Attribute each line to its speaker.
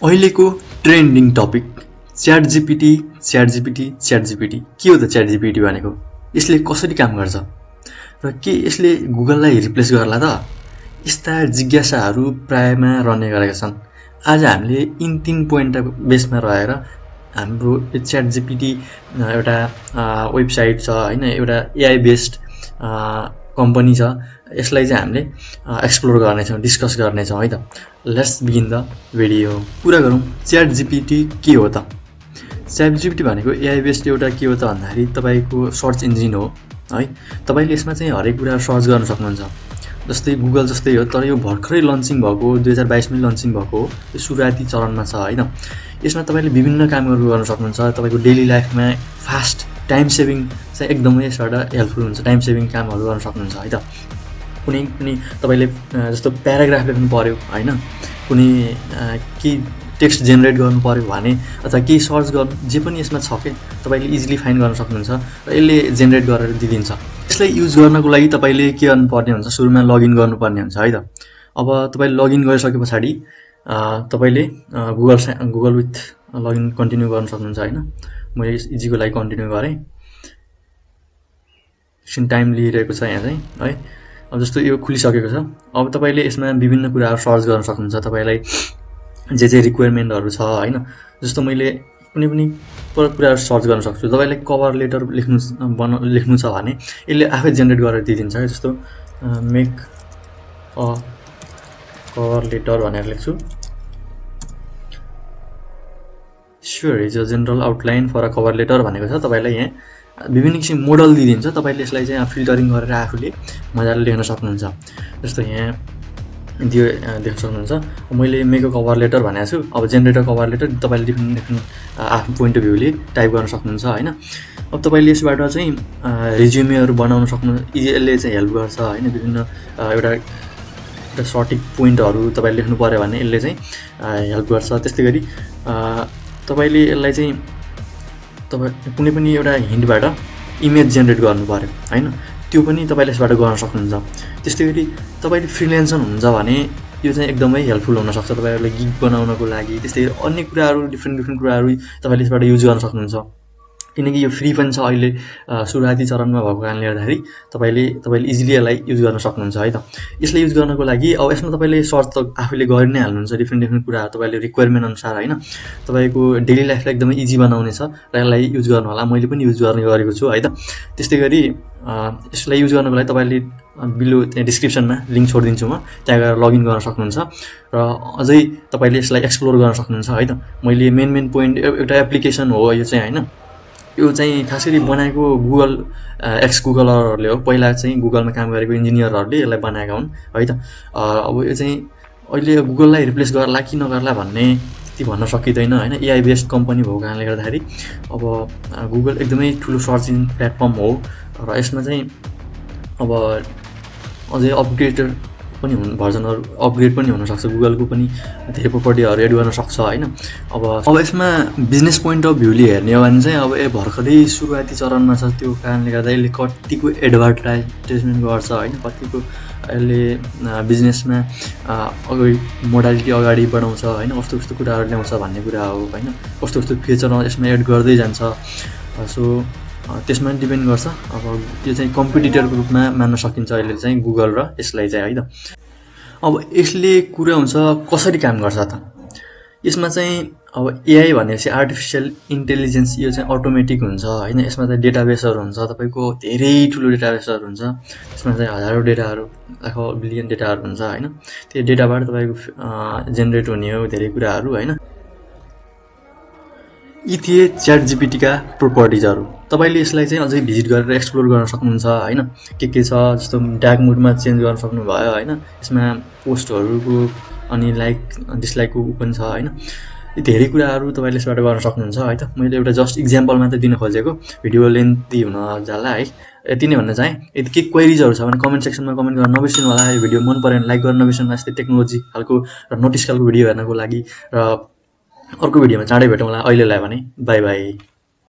Speaker 1: अहिलेको trending topic chat GPT के हो त च्याट जीपीटी भनेको? यसले कसरी काम गर्छ र के यसले गुगललाई रिप्लेस गर्ला त? यस्ता जिज्ञासाहरू प्रायमा रहने गरेका छन्। आज हामीले यिन 3 पोइन्ट बेसमा रहेर हाम्रो च्याट जीपीटी एउटा वेबसाइट छ हैन, एउटा एआई बेस्ड कम्पनी छ। यसलाई चाहिँ हामीले एक्सप्लोर गर्नेछौँ, डिस्कस गर्नेछौँ है त। Let's begin the video. कुरा गरौँ च्याट जीपीटी के हो त? च्याट जीपीटी भनेको एआई बेस्ड एउटा के हो त भन्दाखेरि तपाईको सर्च इन्जिन हो है। तपाईले यसमा चाहिँ हरेक कुरा सर्च गर्न सक्नुहुन्छ। जस्तै गुगल जस्तै हो, तर यो भर्खरै लन्चिङ भएको, 2022 मै लन्चिङ भएको, यो सुरुवाती चरणमा छ हैन। यसमा तपाईले विभिन्न कामहरू गर्न सक्नुहुन्छ। तपाईको डेली लाइफमा फास्ट टाइम सेभिङ चाहिँ एकदमै यसबाट हेल्पफुल हुन्छ। टाइम सेभिङ कामहरू गर्न सक्नुहुन्छ है त। कुनै पनि तपाईले जस्तो प्याराग्राफ लेख्नु पर्यो हैन, कुनै के टेक्स्ट जेनेरेट गर्नु पर्यो भने अथवा केही सर्च गर्नु, जे पनि यसमा छ के तपाईले इजिली फाइन्ड गर्न सक्नुहुन्छ र यसले जेनेरेट गरेर दिदिन्छ। यसलाई युज गर्नको लागि तपाईले के गर्नुपर्ने हुन्छ? सुरुमा लगइन गर्नुपर्ने हुन्छ है त। अब तपाईले लगइन गरिसकेपछि तपाईले गुगल विथ लगइन कन्टिन्यू गर्न सक्नुहुन्छ हैन। मैले इजीको लागि कन्टिन्यू गरेँ। एकछिन टाइम लिइरहेको छ यहाँ चाहिँ है। अब जस्तो यो खुलिसकेको छ। अब तपाईले यसमा विभिन्न कुराहरू सर्च गर्न सक्नुहुन्छ। तपाईलाई जे रिक्वायरमेन्टहरू छ हैन, जस्तो मैले कुनै पनि कुराहरू सर्च गर्न सक्छु। तपाईले कभर लेटर लेख्नु छ भने यसले आफै जेनेरेट गरेर दिदिन्छ है। जस्तो मेक अ कभर लेटर भनेर लेख्छु। Sure is a general outline for a cover letter भनेको छ। तपाईलाई यहाँ विभिन्न किसिम मोडल दिदिन्छ। तपाईले यसलाई चाहिँ फिल्टरिङ गरेर आफूले मजाले लेख्न सक्नुहुन्छ। जस्तो यहाँ दियो देख्न सक्नुहुन्छ। मैले मेक अ कभर लेटर भनेको छु। अब जेनेरेटर कभर लेटर तपाईले डिफ्रेन्ट आफ्नो पोइन्ट अफ भ्यूले टाइप गर्न सक्नुहुन्छ हैन। अब तपाईले यसबाट चाहिँ रिज्युमेहरू बनाउन सक्नुहुन्छ। यसले चाहिँ हेल्प गर्छ हैन। विभिन्न एउटा सटिक पोइन्टहरू तपाईले लेख्नु पर्यो भने यसले चाहिँ हेल्प गर्छ। त्यस्तै गरी तपाईले यसलाई चाहिँ कुनै पनि एउटा हिन्टबाट इमेज जेनेरेट गर्नु पर्यो हैन, त्यो पनि तपाईले यसबाट गर्न सक्नुहुन्छ। त्यस्तै गरी तपाईले फ्रिल्यान्सर हुनुहुन्छ भने यो चाहिँ एकदमै हेल्पफुल हुन सक्छ तपाईहरुलाई गिग बनाउनको लागि। त्यस्तै गरी अन्य कुराहरू डिफ्रेन्ट कुराहरू तपाईले यसबाट युज गर्न सक्नुहुन्छ। किनकि यो फ्री पनि छ अहिले, सुरुवाती चरणमा भएको कारणले गर्दाखेरि तपाईले इजिली यसलाई युज गर्न सक्नुहुन्छ है त। यसलाई युज गर्नको लागि अब यसमा तपाईले सर्च त आफूले गरि नै हाल्नुहुन्छ। डिफ्रेन्ट कुराहरू तपाईले रिक्वायरमेन्ट अनुसार हैन, तपाईको डेली लाइफलाई एकदमै इजी बनाउने छ र यसलाई युज गर्नु होला। मैले पनि युज गर्ने गरेको छु है त। त्यस्तै गरी यसलाई युज गर्नको लागि तपाईले बिलो त्यहाँ डिस्क्रिप्सनमा लिंक छोडिदिन्छु म, त्यहाँ गएर लगइन गर्न सक्नुहुन्छ र अझै तपाईले यसलाई एक्सप्लोर गर्न सक्नुहुन्छ है त। मैले मेन पोइन्ट एउटा एप्लिकेसन हो यो चाहिँ हैन। यो चाहिँ खासगरी बनाएको गुगलरहरूले हो। पहिला चाहिँ गुगलमा काम गरेको इन्जिनियरहरूले यसलाई बनाएका हुन् है त। अब यो चाहिँ अहिले गुगललाई रिप्लेस गर्ला कि नगर्ला भन्ने त्यति भन्न सकिँदैन हैन। एआई बेस्ड कम्पनी भएको कारणले गर्दाखेरि अब गुगल एकदमै ठुलो सर्च इन्जिन प्लेटफर्म हो र यसमा चाहिँ अब अझै अपग्रेडेड पनि भर्जनहरू अपग्रेड पनि हुन सक्छ। गुगलको पनि धेरै प्रोपर्टीहरू एड गर्न सक्छ हैन। अब यसमा बिजनेस पोइन्ट अफ भ्यूले हेर्ने हो भने चाहिँ अब भर्खरै सुरुवाती चरणमा छ। त्यो कारणले गर्दा यसले कतिको एडभर्टाइजमेन्ट गर्छ हैन, कतिको यसले बिजनेसमा अगाडि मोडालिटी अगाडि बढाउँछ हैन, कस्तो कुराहरू ल्याउँछ भन्ने कुरा हो हैन। कस्तो फिचर यसमा एड गर्दै जान्छ। सो त्यसमा डिपेन्ड गर्छ। अब यो चाहिँ कम्पिटिटरको रूपमा मान्न सकिन्छ अहिले चाहिँ गुगल र यसलाई चाहिँ है त। अब यसले कुरा हुन्छ कसरी काम गर्छ त? यसमा चाहिँ अब एआई भनेपछि आर्टिफिसियल इन्टेलिजेन्स, यो चाहिँ अटोमेटिक हुन्छ हैन। यसमा चाहिँ डेटाबेसहरू हुन्छ, तपाईको धेरै ठुलो डेटाबेसहरू हुन्छ। त्यसमा चाहिँ हजारौं डेटाहरू, लाखौं बिलियन डेटाहरू हुन्छ हैन। त्यो डेटाबाट तपाईको जेनेरेट हुने हो धेरै कुराहरू हैन। यी थिए च्याट जीपीटी का प्रोपर्टिजहरू। तपाईले यसलाई चाहिँ अझै भिजिट गरेर एक्सप्लोर गर्न सक्नुहुन्छ हैन। के छ जस्तो डार्क मोडमा चेन्ज गर्न सक्नुभयो हैन। यसमा पोस्टहरुको अनि लाइक डिसलाइकको पनि छ हैन। यी धेरै कुराहरू तपाईले यसबाट गर्न सक्नुहुन्छ है त। मैले एउटा जस्ट इक्जाम्पल मात्र दिन खोजेको, भिडियो लेन्थी हुन जाला है। यति नै भन्न चाहे। यदि के क्वेरीजहरू छ भने कमेन्ट सेक्सनमा कमेन्ट गर्न नबिर्सनु होला। यो भिडियो मन पऱ्यो भने लाइक गर्न नबिर्सनु होला। यस्तै टेक्नोलोजी खालको र नोटिस खालको भिडियो हेर्नको लागि। र अर्को भिडियोमा चाँडै भेटौँला। अहिलेलाई भने बाई बाई।